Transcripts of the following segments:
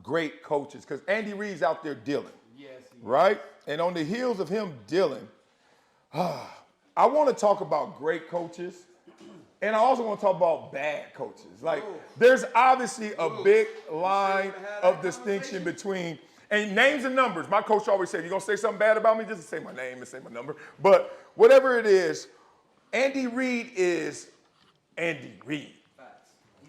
great coaches, because Andy Reid's out there dealing. Yes, right? And on the heels of him dealing, I want to talk about great coaches, and I also want to talk about bad coaches. Like, there's obviously a big line of distinction between, and names and numbers. My coach always said, if you're going to say something bad about me, just say my name and say my number. But whatever it is, Andy Reid is Andy Reid.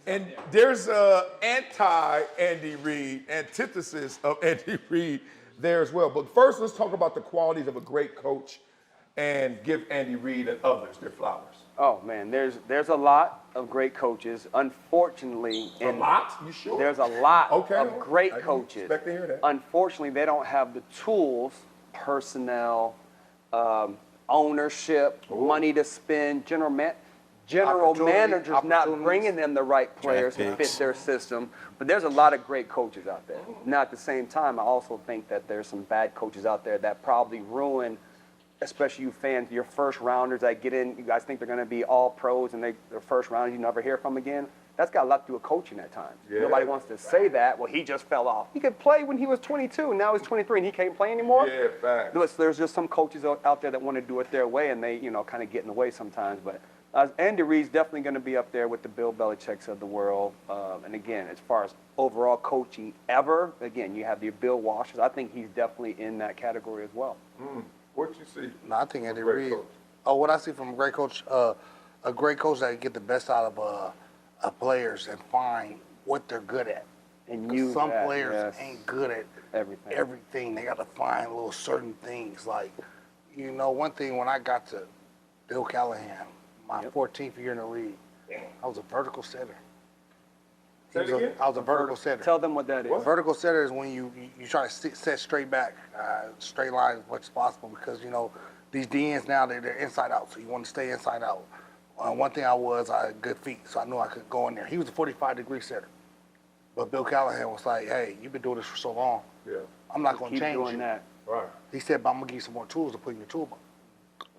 And there's an anti-Andy Reid, antithesis of Andy Reid there as well. But first, let's talk about the qualities of a great coach and give Andy Reid and others their flowers. Oh man, there's a lot of great coaches. Unfortunately, A lot? You sure? there's a lot Okay. of great I didn't coaches. expect to hear that. Unfortunately, they don't have the tools, personnel, ownership, money to spend, general managers not bringing them the right players to fit their system. But there's a lot of great coaches out there. Now, at the same time, I also think that there's some bad coaches out there that probably ruin, especially you fans, your first rounders that get in. You guys think they're going to be all pros, and their first rounders you never hear from again. That's got a lot to do with coaching at times. Yeah. Nobody wants to say that. Well, he just fell off. He could play when he was 22, and now he's 23, and he can't play anymore. Yeah, facts. There's just some coaches out there that want to do it their way, and they, kind of get in the way sometimes. But Andy Reid's definitely going to be up there with the Bill Belichick's of the world. And again, as far as overall coaching ever, again, you have the Bill Washers. I think he's definitely in that category as well. What you see? No, I think Andy Great Reid. coach. Oh, what I see from a great coach that can get the best out of players and find what they're good at. And 'Cause use some that, players yes. ain't good at Everything. everything. They got to find little certain things. Like, one thing when I got to Bill Callahan, my 14th year in the league, I was a vertical setter. Say it again? I was a vertical setter. Tell them what that is. A vertical setter is when you try to set straight back, straight line as much as possible, because these DNs now they're inside out, so you want to stay inside out. One thing I had good feet, so I knew I could go in there. He was a 45-degree setter, but Bill Callahan was like, "Hey, you've been doing this for so long. Yeah. I'm not going to Keep change doing you." that. Right. He said, "But I'm gonna give you some more tools to put in your toolbox."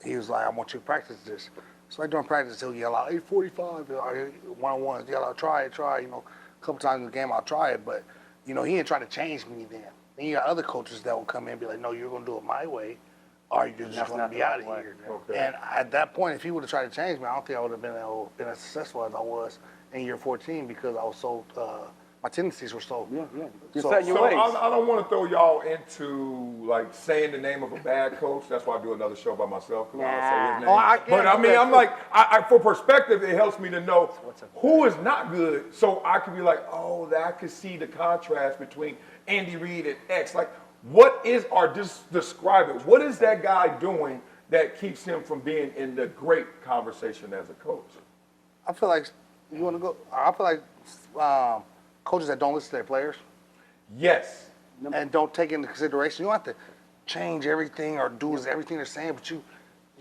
He was like, "I want you to practice this." So during practice, he'll yell out, "845, one-on-ones, yell out, try it. A couple times in the game, I'll try it, but he ain't trying to change me then. Then you got other coaches that will come in and be like, "No, you're gonna do it my way, or you're just gonna be out of here." Okay. And at that point, if he would have tried to change me, I don't think I would have been as successful as I was in year 14 because I was so my tendencies were so. Yeah. You're So- setting your So ways. I don't want to throw y'all into like saying the name of a bad coach. That's why I do another show by myself. 'Cause I don't say his name. Oh, I can't But I do mean, that I'm too. like, for perspective, it helps me to know who is not good, so I can be like, oh, I can see the contrast between Andy Reid and X. Like, what is, or just describe it. What is that guy doing that keeps him from being in the great conversation as a coach? I feel like you want to go. I feel like coaches that don't listen to their players. Yes. And don't take into consideration. You don't have to change everything or do everything they're saying, but you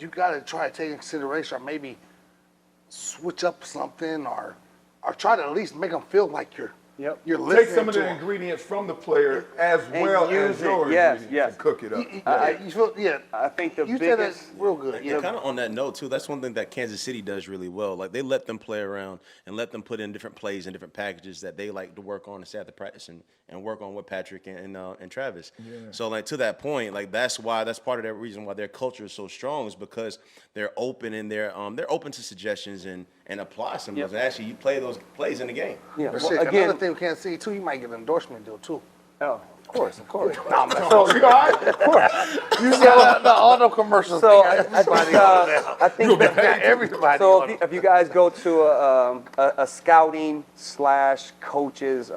got to try to take into consideration or maybe switch up something or try to at least make them feel like you're listening. Take some of to the them. ingredients from the player as well use as it. your Yes, ingredients yes. and cook it up. You feel, I think the you said biggest. it real good. Yeah, kind of on that note too. That's one thing that Kansas City does really well. Like they let them play around and let them put in different plays and different packages that they like to work on and stay at the practice and work on with Patrick and Travis. Yeah. So like to that point, like that's part of that reason why their culture is so strong is because they're open and they're open to suggestions and apply some of those. And actually, you play those plays in the game. Yeah. But Well, shit, again, another thing we can't see too, you might get an endorsement deal too. oh, of course. Nah, man. So, You all right? of course. You see the auto commercials. So thing, I think everybody. So if you guys go to a scouting / coaches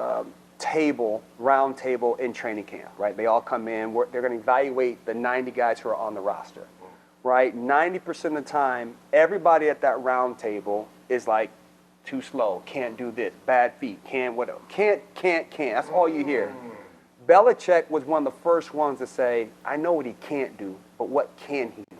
round table in training camp, right? They all come in. They're going to evaluate the 90 guys who are on the roster, right? 90% of the time, everybody at that round table is like too slow, can't do this, bad feet, can't whatever, can't. That's all you hear. Belichick was one of the first ones to say, I know what he can't do, but what can he do?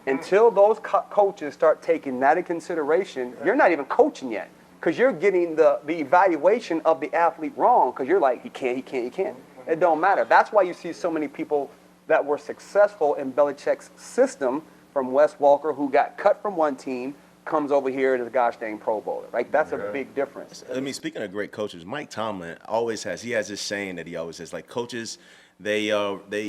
Until those coaches start taking that in consideration, you're not even coaching yet because you're getting the evaluation of the athlete wrong because you're like, he can't. It don't matter. That's why you see so many people that were successful in Belichick's system, from Wes Walker, who got cut from one team, comes over here and is a gosh dang Pro Bowler, right? That's a big difference. I mean, speaking of great coaches, Mike Tomlin always has. He has this saying that he always says, like coaches, they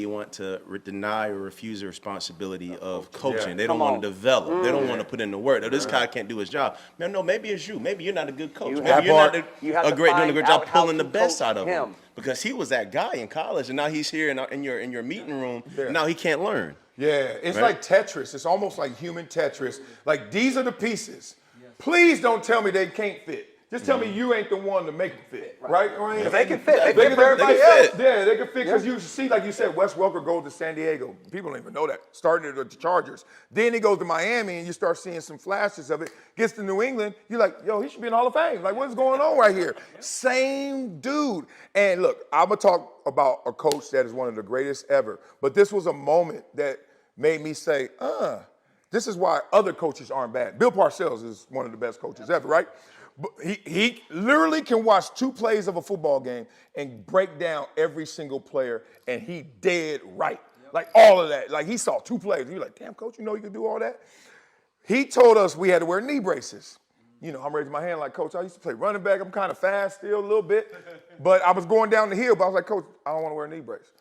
want to deny or refuse the responsibility of coaching. Yeah. They don't want to develop. They don't want to put in the work. Oh, this guy can't do his job. Man, no, maybe it's you. Maybe you're not a good coach. Maybe you're not You have to doing a find good out job how pulling the to best coach out of him. him. Because he was that guy in college, and now he's here in your meeting room. And now he can't learn. Yeah, it's Right? like Tetris. It's almost like human Tetris. Like, these are the pieces. Please don't tell me they can't fit. Just tell me you ain't the one to make them fit, right? If they can fit, they They can fit everybody fit. else. Yeah, they can fit. Because you see, like you said, Wes Welker goes to San Diego. People don't even know that. Starting at the Chargers. Then he goes to Miami, and you start seeing some flashes of it. Gets to New England, you're like, yo, he should be in the Hall of Fame. Like, what's going on right here? Same dude. And look, I'm going to talk about a coach that is one of the greatest ever. But this was a moment that made me say, this is why other coaches aren't bad. Bill Parcells is one of the best coaches ever, right? But he literally can watch 2 plays of a football game and break down every single player, and he dead right. Like all of that. Like he saw 2 plays. You're like, damn, coach, you know you can do all that? He told us we had to wear knee braces. You know, I'm raising my hand like, coach, I used to play running back. I'm kind of fast still a little bit. But I was going down the hill, but I was like, coach, I don't want to wear a knee brace.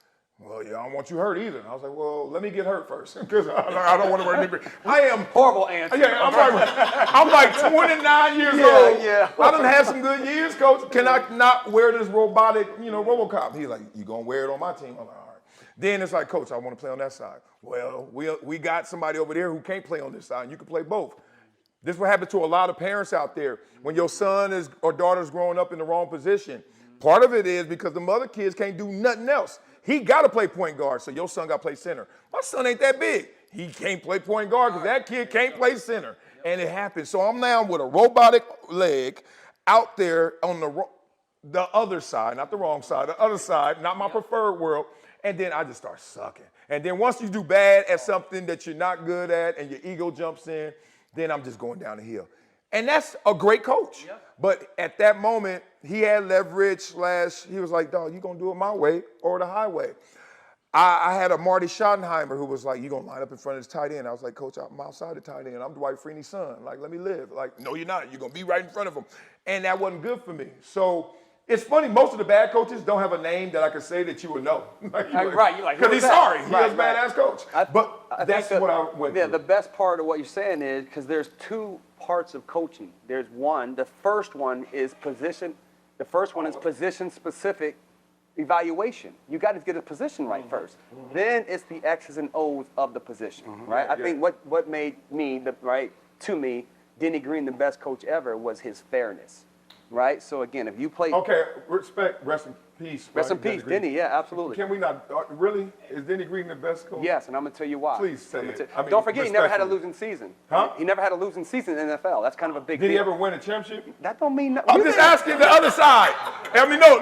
Well, yeah, I don't want you hurt either. And I was like, well, let me get hurt first, because I don't want to wear a knee brace. I am Horrible answer. Yeah, I'm like 29 years old. Yeah. I done had some good years, coach. Can I not wear this robotic, RoboCop? He's like, you gonna wear it on my team? I'm like, all right. Then it's like, coach, I want to play on that side. Well, we got somebody over there who can't play on this side, and you can play both. This is what happens to a lot of parents out there. When your son or daughter's growing up in the wrong position, part of it is because the mother kids can't do nothing else. He got to play point guard, so your son got to play center. My son ain't that big. He can't play point guard because that kid can't play center. And it happens. So I'm now with a robotic leg out there on the other side, not the wrong side, the other side, not my preferred world. And then I just start sucking. And then once you do bad at something that you're not good at and your ego jumps in, then I'm just going down the hill. And that's a great coach. Yep. But at that moment, he had leverage / he was like, dog, you going to do it my way or the highway. I had a Marty Schottenheimer who was like, you going to line up in front of this tight end. I was like, coach, I'm outside the tight end. I'm Dwight Freeney's son. Like, let me live. Like, no, you're not. You're going to be right in front of him. And that wasn't good for me. So it's funny, most of the bad coaches don't have a name that I could say that you would know. Right, you're like, because he's sorry. He was a badass coach. I that's think what I went through. The best part of what you're saying is, because there's 2 parts of coaching. There's one, the first one is position specific evaluation. You got to get a position right first. Then it's the X's and O's of the position, right? I think what made me, to me, Denny Green the best coach ever was his fairness, right? So again, if you play... Okay, respect, rest in peace. Rest in peace, Denny, yeah, absolutely. Can we not, really? Is Denny Green the best coach? Yes, and I'm going to tell you why. Please say it. I mean, don't forget, he never had a respectfully. losing season. Huh? He never had a losing season in the NFL. That's kind of a big Did deal. he ever win a championship? That don't mean nothing. I'm just asking the other side. I mean, no.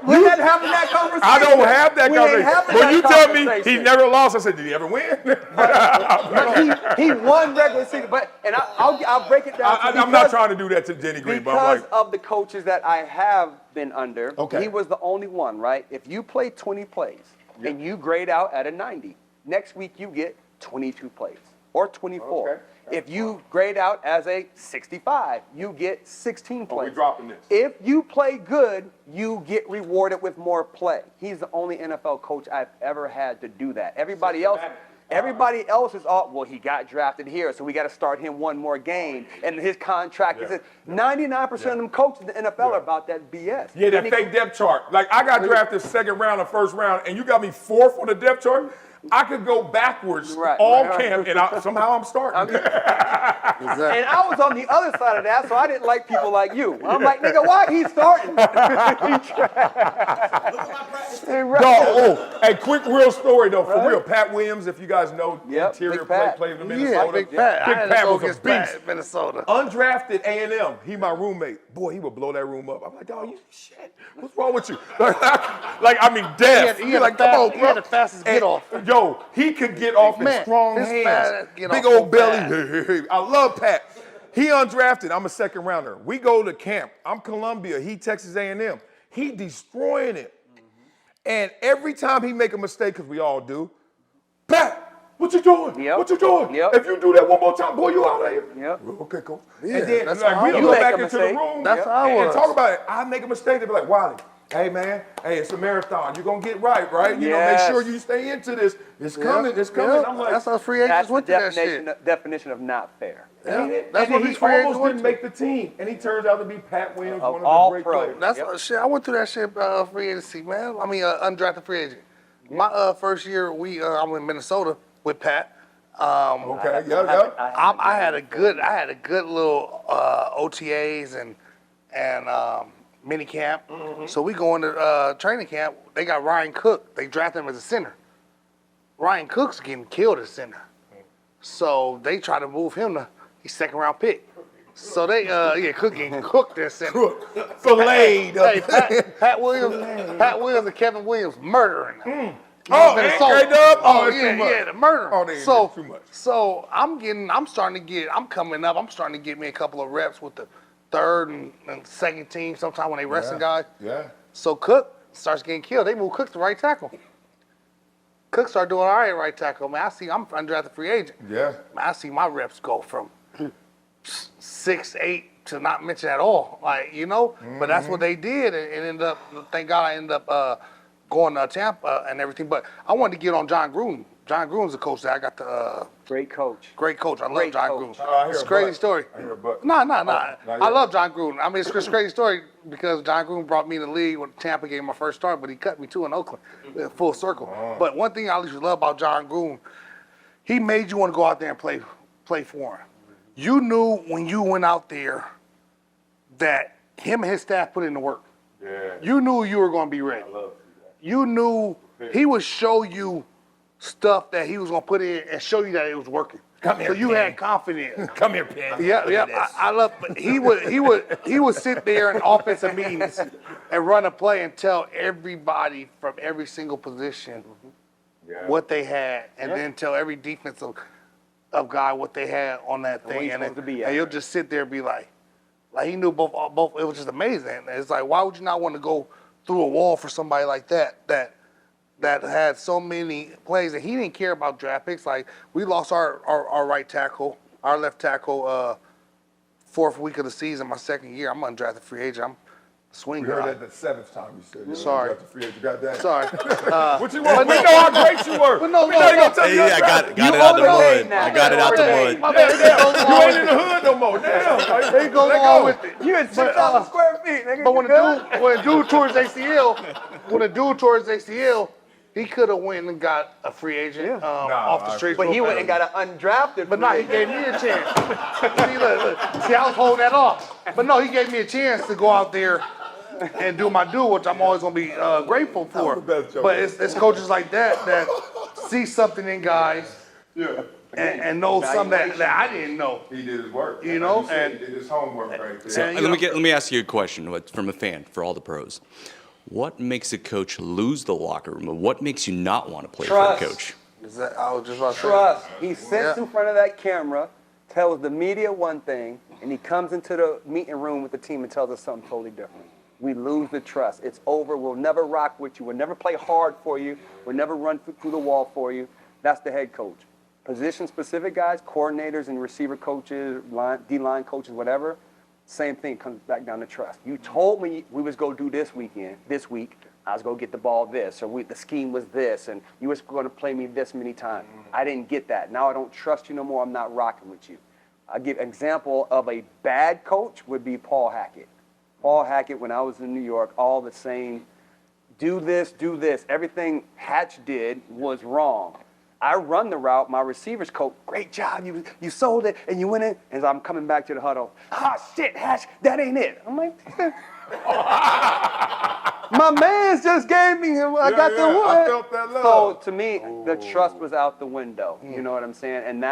We're not having that conversation. I don't have that We ain't conversation. having When that you tell me he conversation. never lost, I said, did he ever win? But he won regular season. And I'll break it down. I'm not trying to do that to Denny Green, but I'm Because like, of the coaches that I have been under, Okay. he was the only one, right? If you play 20 plays and you grade out at a 90, next week you get 22 plays or 24. Okay. If you grade out as a 65, you get 16 plays. we dropping this. If you play good, you get rewarded with more play. He's the only NFL coach I've ever had to do that. Everybody else is all, well, he got drafted here, so we got to start him one more game, and his contract is 99% of them coaches in the NFL are about that BS. yeah, that fake depth chart. Like, I got drafted 2nd round or 1st round, and you got me 4th on the depth chart. I could go backwards all camp, and somehow I'm starting. And I was on the other side of that, so I didn't like people like you. I'm like, nigga, why he starting? Hey, quick real story though, for real. Pat Williams, if you guys know, interior Big Pat. played in Minnesota. Yeah, Big Pat. Big I had to Pat go was a against beast. Pat in Minnesota. Undrafted A&M. He my roommate. Boy, he would blow that room up. I'm like, dog, you shit. What's wrong with you? I mean, deaf. He had like, the come on, fast- he bro. had the fastest get off. Yo, he could get off in Man, strong his hands. fast get Big off old so belly. fast. I love Pat. He undrafted. I'm a 2nd rounder. We go to camp. I'm Columbia. He Texas A&M. He destroying it. And every time he make a mistake, because we all do, Pat, What you doing? Yep. What you doing? Yep. If you do that one more time, boy, you out of here. Yep. Okay, coach. Yeah, and then that's like, how we I don't was. go back You make a into the mistake. room That's how I and was. talk about it. I make a mistake. They be like, Wiley, hey man, hey, it's a marathon. You're gonna get right? You know, make Yes. sure you stay into this. It's coming. It's coming. Yeah, I'm like, that's how free agents That's the went to that shit. definition of not fair. and That's then what he these free agents almost went didn't to. make the team, and he turns out to be Pat Williams, Of one of all the great pros. players. That's Yep. shit. I went through that shit free agency, man. I mean, undrafted free agent. My first year, I'm in Minnesota with Pat. Okay, yeah. I had a good little OTAs and mini camp. So we go into training camp. They got Ryan Cook. They drafted him as a center. Ryan Cook's getting killed as center. So they try to move him to he's second round pick. So they Cook getting cooked as center. Filleted. Hey, Pat Williams and Kevin Williams murdering him. Oh, Minnesota. K-Dub? Oh, it's yeah, too much. yeah, the murder. Oh, they so, did too much. So I'm starting to get me a couple of reps with the third and second team sometime when they resting guys. Yeah. So Cook starts getting killed. They move Cook to right tackle. Cook started doing all right at right tackle. Man, I'm undrafted free agent. Yeah. Man, I see my reps go from 6'8" to not mention at all. Like, you know? But that's what they did, and it ended up, thank God I ended up going to Tampa and everything. But I wanted to get on John Gruden. John Gruden's the coach that I got the Great coach. great coach. I love Great John coach. Gruden. I hear It's a a crazy but. story. I hear a but. No. not I yet. love John Gruden. I mean, it's a crazy story because John Gruden brought me in the league when Tampa gave me my first start, but he cut me too in Oakland, full circle. But one thing I used to love about John Gruden, he made you want to go out there and play for him. You knew when you went out there that him and his staff put in the work. Yeah. You knew you were going to be ready. You knew he would show you stuff that he was going to put in and show you that it was working. Come here, so you Penn. had confidence. Come here, Penn. Yeah. I love. He would sit there in offensive meetings and run a play and tell everybody from every single position what they had, and then tell every defensive guy what they had on that where thing, he's and supposed to be at. you'll just sit there and be like he knew both. It was just amazing. It's like, why would you not want to go through a wall for somebody like that had so many plays, and he didn't care about draft picks. Like, we lost our right tackle, our left tackle, fourth week of the season, my second year. I'm undrafted free agent. I'm swing We heard guy. that the seventh time you said it. Sorry. Free agent. Goddamn. Sorry. What you want? We know how great you were. But no, We know you gonna tell Hey, you yeah, I got undrafted. it out the already mud. now. I got it out the mud. My bad. You ain't in the hood no more. Damn. They go Let along go. with it. You had 6,000 square feet, nigga. But You when a dude tore his ACL, he could have went and got a free agent off the streets. But he went and got an undrafted. But no, he gave me a chance. See, look. See, I was holding that off. But no, he gave me a chance to go out there and do my due, which I'm always gonna be grateful for. the best joke. But it's coaches like that see something in guys and know something that I didn't know. He did his work. You know, Like you said, and- he did his homework right there. And, Let me ask you a question from a fan for all the pros. What makes a coach lose the locker room? What makes you not want to play Trust. for a coach? I was just about to say. Trust. He sits Yeah. in front of that camera, tells the media one thing, and he comes into the meeting room with the team and tells us something totally different. We lose the trust. It's over. We'll never rock with you. We'll never play hard for you. We'll never run through the wall for you. That's the head coach. Position-specific guys, coordinators and receiver coaches, D-line coaches, whatever, same thing comes back down to trust. You told me we was going to do this week, I was going to get the ball this, or the scheme was this, and you was going to play me this many times. I didn't get that. Now I don't trust you no more. I'm not rocking with you. I'll give an example of a bad coach would be Paul Hackett. Paul Hackett, when I was in New York, all the same, do this. Everything Hatch did was wrong. I run the route, my receivers coach, great job, you sold it, and you went in, and I'm coming back to the huddle, shit, Hatch, that ain't it. I'm like, my man's just gave me, I got the one. I felt that love. So to me, the trust was out the window, you know what I'm saying? And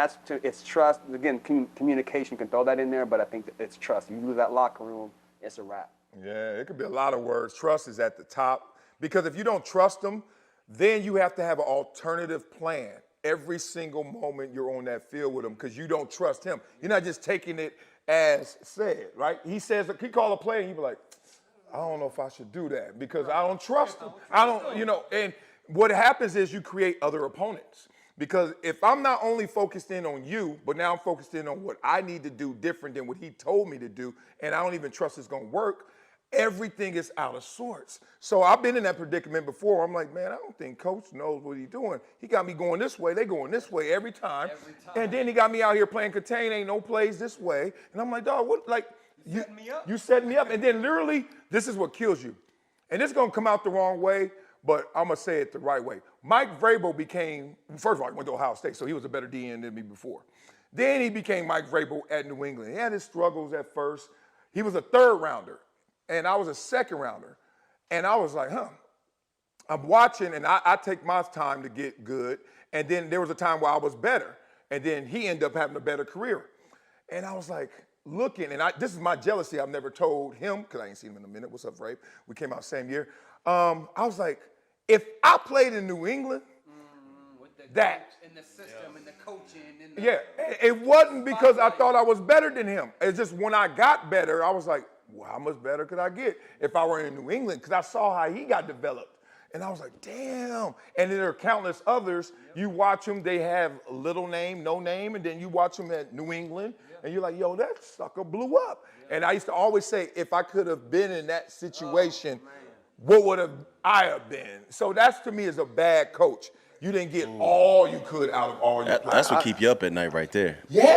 it's trust, again, communication, you can throw that in there, but I think that it's trust. You lose that locker room, it's a wrap. Yeah, it could be a lot of words. Trust is at the top, because if you don't trust them, then you have to have an alternative plan every single moment you're on that field with him, because you don't trust him. You're not just taking it as said, right? He says, he call a play, and you be like, I don't know if I should do that because I don't trust him. I don't, and what happens is you create other opponents. Because if I'm not only focused in on you, but now I'm focused in on what I need to do different than what he told me to do, and I don't even trust it's gonna work, everything is out of sorts. So I've been in that predicament before. I'm like, man, I don't think coach knows what he's doing. He got me going this way, they going this way every time. And then he got me out here playing contain, ain't no plays this way. And I'm like, dog, what, like, you setting me up. And then literally, this is what kills you. And it's gonna come out the wrong way, but I'm gonna say it the right way. Mike Vrabel became, first of all, he went to Ohio State, so he was a better DN than me before. Then he became Mike Vrabel at New England. He had his struggles at first. He was a 3rd rounder, and I was a 2nd rounder. And I was like, I'm watching, and I take my time to get good. And then there was a time where I was better. And then he ended up having a better career. And I was like, looking, and this is my jealousy I've never told him, because I ain't seen him in a minute. What's up, Reid? We came out same year. I was like, if I played in New England, with the that. And the system and the coaching and the Yeah, it wasn't because I thought I was better than him. It's just when I got better, I was like, well, how much better could I get if I were in New England? Because I saw how he got developed. And I was like, damn. And then there are countless others. You watch them, they have little name, no name, and then you watch them at New England, and you're like, yo, that sucker blew up. And I used to always say, if I could have been in that situation, what would have I have been? So that's, to me, is a bad coach. You didn't get all you could out of all your players. That's what keep you up at night right there. Yeah.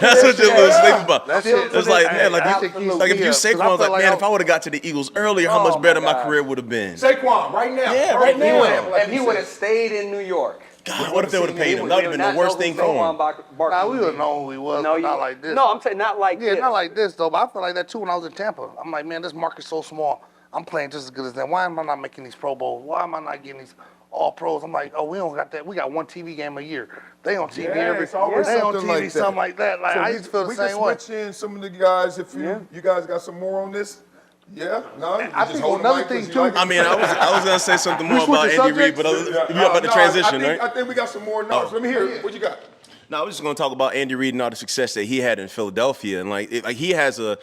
That's what you lose sleep about. That's it. It's like, man, like if you Yeah, Saquon, 'cause I was like, feel like man, I- if I would have got to the Eagles earlier, how much better my career would have been. Saquon, right now. Yeah, right right now. now. And he would have stayed in New York. God, what if they would have paid him? That would have been the worst thing for him. Nah, we would have known who he was, but not like this. No, I'm saying not like Yeah, this. not like this, though. But I feel like that, too, when I was in Tampa. I'm like, man, this market's so small. I'm playing just as good as them. Why am I not making these Pro Bowls? Why am I not getting these All-Pros? I'm like, oh, we don't got that. We got one TV game a year. They on TV every. it's always They on something TV, like that. something like that. Like, So I used to feel the same We way. can switch in some of the guys if you guys got some more on this. Yeah, no. You I just think hold the another mic 'cause thing, you too- like it. I mean, I was gonna say something more about switching Andy Reid, subjects? but you about the transition, I think, right? I think we got some more notes. Let me hear it. What you got? No, I was just gonna talk about Andy Reid and all the success that he had in Philadelphia, and like he has a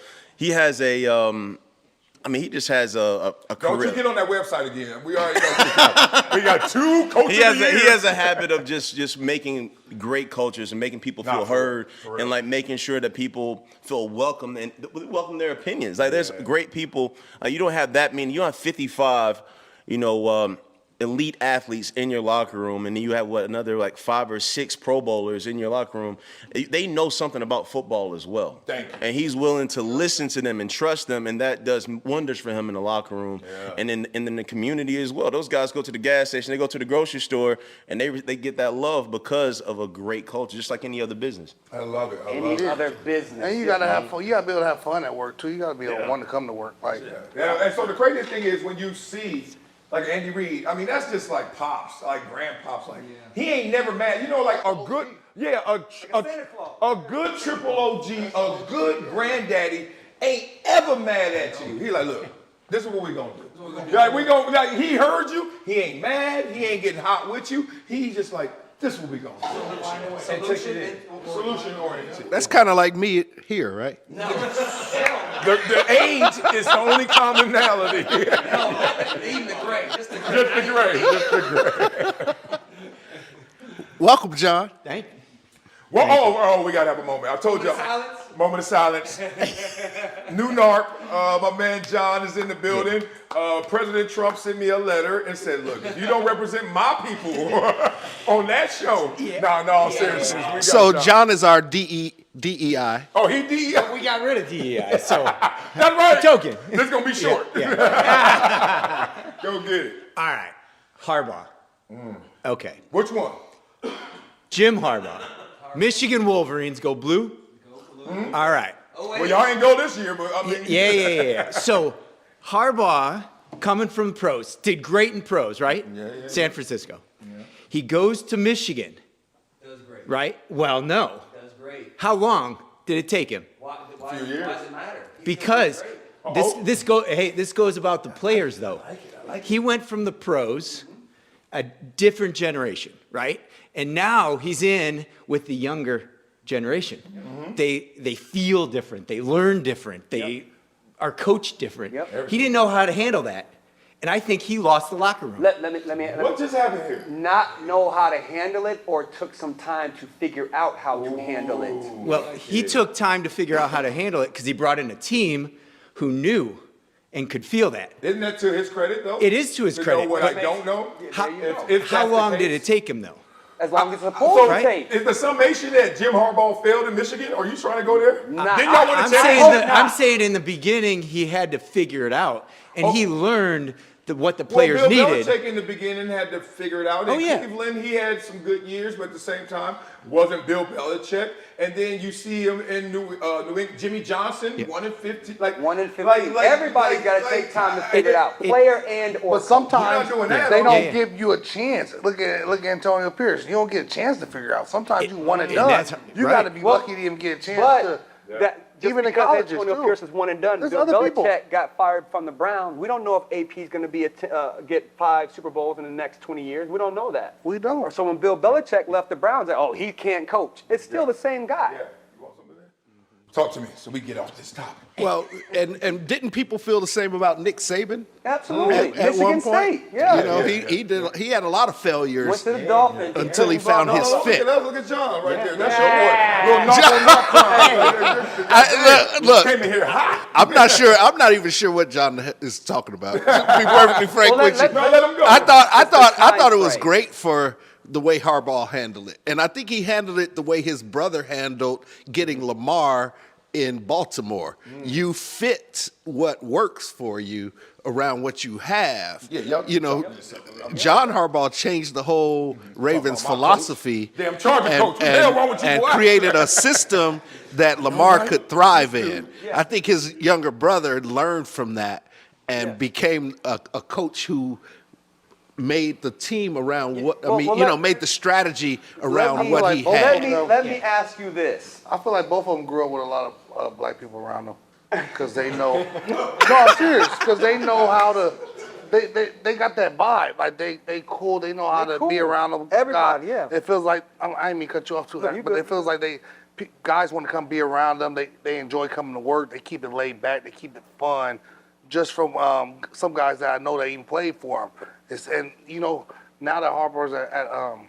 I mean, he just has a Don't career. you get on that website again. We already got we got 2 coaches He has of the he year. has a habit of just making great cultures and making people feel heard and like making sure that people feel welcome and welcome their opinions. Like there's great people. You don't have that many. You don't have 55. Elite athletes in your locker room, and then you have another like 5 or 6 Pro Bowlers in your locker room. They know something about football as well. Thank you. And he's willing to listen to them and trust them, and that does wonders for him in the locker room and in the community as well. Those guys go to the gas station, they go to the grocery store, and they get that love because of a great culture, just like any other business. I love it. I love Any it. other business. And you gotta have fun. You gotta be able to have fun at work, too. You gotta be able to want to come to work. Like, Yeah, and so the craziest thing is when you see like Andy Reid, I mean, that's just like pops, like grandpops. Like he ain't never mad. You know, like a good, a good triple OG, a good granddaddy ain't ever mad at you. He like, look, this is what we gonna do. Like like he heard you. He ain't mad. He ain't getting hot with you. He's just like, this is what we gonna do. And take it in. Solution oriented. That's kind of like me here, right? The age is the only commonality. even the gray, just the gray. Just the gray. Just the gray. Welcome, John. Thank you. Well, oh, we gotta have a moment. I told you. Moment of silence. New NARP. My man John is in the building. President Trump sent me a letter and said, look, if you don't represent my people on that show. No, seriously. we got So John is our DEI. Oh, he DEI. We got rid of DEI, so. That's right. Joking. This is gonna be short. Go get it. All right, Harbaugh. Okay, Which one? Jim Harbaugh. Michigan Wolverines go blue. All right. Well, y'all ain't go this year, but I mean. Yeah. So Harbaugh, coming from the pros, did great in pros, right? San Francisco. He goes to Michigan. Does great. Right? Well, no. Does great. How long did it take him? Why few years. does it matter? Because this goes about the players though. He went from the pros, a different generation, right? And now he's in with the younger generation. They feel different, they learn different, they are coached different. He didn't know how to handle that. And I think he lost the locker room. Let me What just happened here? not know how to handle it or took some time to figure out how to handle it. Well, he took time to figure out how to handle it because he brought in a team who knew and could feel that. Isn't that to his credit, though? It is to his To credit, know what I but don't know? How, If how that's the long did case. it take him, though? As long as it's a So, pull tape. is the summation that Jim Harbaugh failed in Michigan? Are you trying to go there? Nah, Didn't y'all want I'm to change? saying, hope I'm not. saying in the beginning, he had to figure it out, and he learned what the Well, players Bill needed. Belichick in the beginning had to figure it out. Oh, In yeah. Cleveland, he had some good years, but at the same time, wasn't Bill Belichick. And then you see him in New England, Jimmy Johnson, 1 in 50. Like 1 in 15. Everybody's got to take time to figure it out. Player and or But sometimes You're not doing that, they though. don't Yeah. give you a chance. Look at Antonio Pierce. You don't get a chance to figure it out. Sometimes you one and and done. that's- You right. got to be Well, lucky to even get a chance But to. that just Even in because colleges, Antonio too. Pierce is one and done. There's Bill other people. Belichick got fired from the Browns. We don't know if AP is going to be get 5 Super Bowls in the next 20 years. We don't know that. We don't. Or so when Bill Belichick left the Browns, like, oh, he can't coach. It's still the same guy. Yeah. You want some of that? Talk to me so we get off this topic. Well, and didn't people feel the same about Nick Saban? Absolutely. At Michigan one point, State. Yeah. you know, he had a lot of failures Went to the Dolphins. until he found his Look fit. at John right there. That's your boy. Little knock on knock. Look, Came in here hot. I'm not sure. I'm not even sure what John is talking about. To be perfectly frank Well, with you, let him go. I thought it was frame. great for the way Harbaugh handled it, and I think he handled it the way his brother handled getting Lamar in Baltimore. You fit what works for you around what you have. You know, John Harbaugh changed the whole Ravens philosophy Damn Charger coach. What the hell wrong with you, and boy? created a system that Lamar could thrive in. I think his younger brother learned from that and became a coach who made the team around what made the strategy around what he had. Let me ask you this. I feel like both of them grew up with a lot of black people around them because they know. No, I'm serious. Because they know how to. They got that vibe. Like they cool. They know how They to cool. be around them. Everybody, yeah. It feels like I didn't mean to cut you off too, No, you but good. it feels like guys want to come be around them. They enjoy coming to work. They keep it laid back. They keep it fun. Just from some guys that I know that even played for them. And you know, now that Harbaugh's at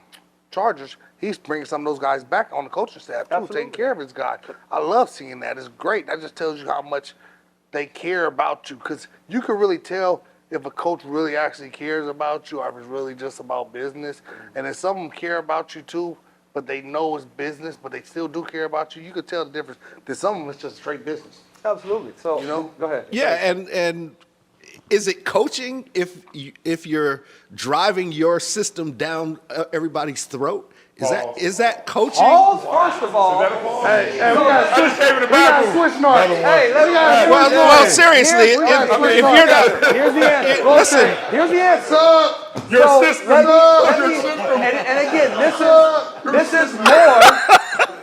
Chargers, he's bringing some of those guys back on the coaching staff too, Absolutely. taking care of his guys. I love seeing that. It's great. That just tells you how much they care about you, because you can really tell if a coach really actually cares about you or if it's really just about business. And if some of them care about you too, but they know it's business, but they still do care about you, you could tell the difference. Then some of them it's just straight business. Absolutely. So, You know? go ahead. Yeah, and is it coaching if you're driving your system down everybody's throat? Is that coaching? Pause, first of all. Hey, we gotta switch. came in the We gotta bathroom. switch north. Hey, let me ask you Well, seriously, if you're not, Here's the answer. listen, Here's the answer. Your So, system. let me- and again, this is more.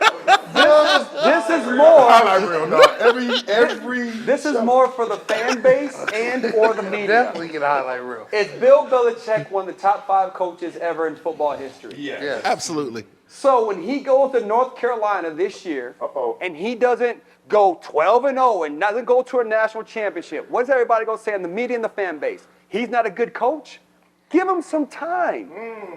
This is more. I like real dog. Every. This is more for the fan base and or the media. Definitely get a highlight reel. Is Bill Belichick one of the top 5 coaches ever in football history? Yeah. Yes. absolutely. So when he goes to North Carolina this year, and he doesn't go 12-0 and doesn't go to a national championship, what is everybody gonna say in the media and the fan base? He's not a good coach? Give him some time.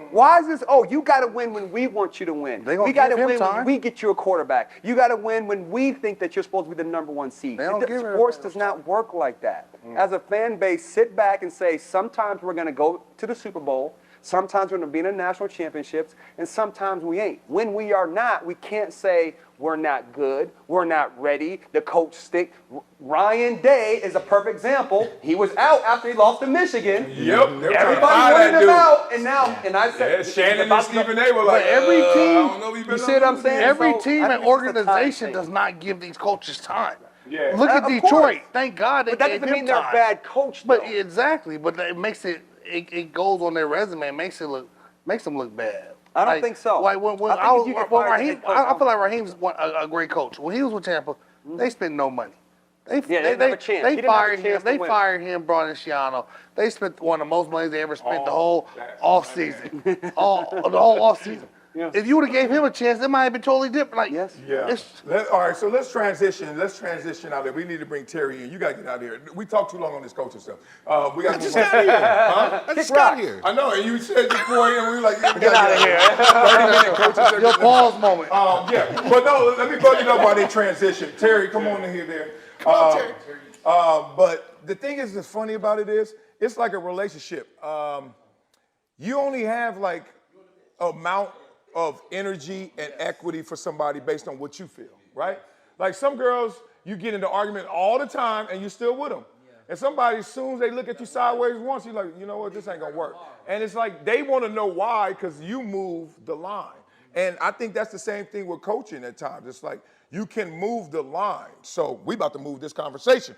Why is this? Oh, you got to win when we want you to win. They gonna We got to give him win when time. we get you a quarterback. You got to win when we think that you're supposed to be the #1 seed. They don't give Sports him does not work like that. As a fan base, sit back and say, sometimes we're going to go to the Super Bowl. Sometimes we're going to be in the national championships, and sometimes we ain't. When we are not, we can't say we're not good, we're not ready, the coach stick. Ryan Day is a perfect example. He was out after he lost to Michigan. Yep. Everybody wanted him out, and now, and I said, Yeah, Shannon about and to- Stephen A were like, But every I team- don't know if he been You see what I'm saying? Every So, team I and think it's a time organization thing. does not give these coaches time. Yeah. Look at Of Detroit. course. Thank God they But that gave doesn't him mean they're a time. bad coach, But though. exactly. But it makes it goes on their resume. It makes them look bad. I don't think so. Like when I think I was, if you get when fired as Raheem, head coach, I feel like Raheem's a great coach. When he was with Tampa, they spent no money. Yeah, they didn't have a chance. He They didn't have a fired him. chance to They win. fired him, brought in Shiano. They spent one of the most money they ever spent the whole off season. The whole off season. Yeah. If you would have gave him a chance, it might have been totally different. Like, Yes. Yeah. All right, so let's transition. Let's transition out there. We need to bring Terry in. You got to get out of here. We talked too long on this coaching stuff. We got to just move on. got here. Huh? I just got here. I know, and you said your point, and we were like, yeah, we Get gotta out of here. 30-minute coaching session. your pause moment. Yeah, but no, let me bug it up while they transition. Terry, come on in here there. But the thing is, the funny about it is, it's like a relationship. You only have like amount of energy and equity for somebody based on what you feel, right? Like some girls, you get into argument all the time and you're still with them. And somebody, as soon as they look at you sideways once, you're like, you know what, this ain't gonna work. And it's like, they wanna know why, because you move the line. And I think that's the same thing with coaching at times. It's like, you can move the line. So we about to move this conversation.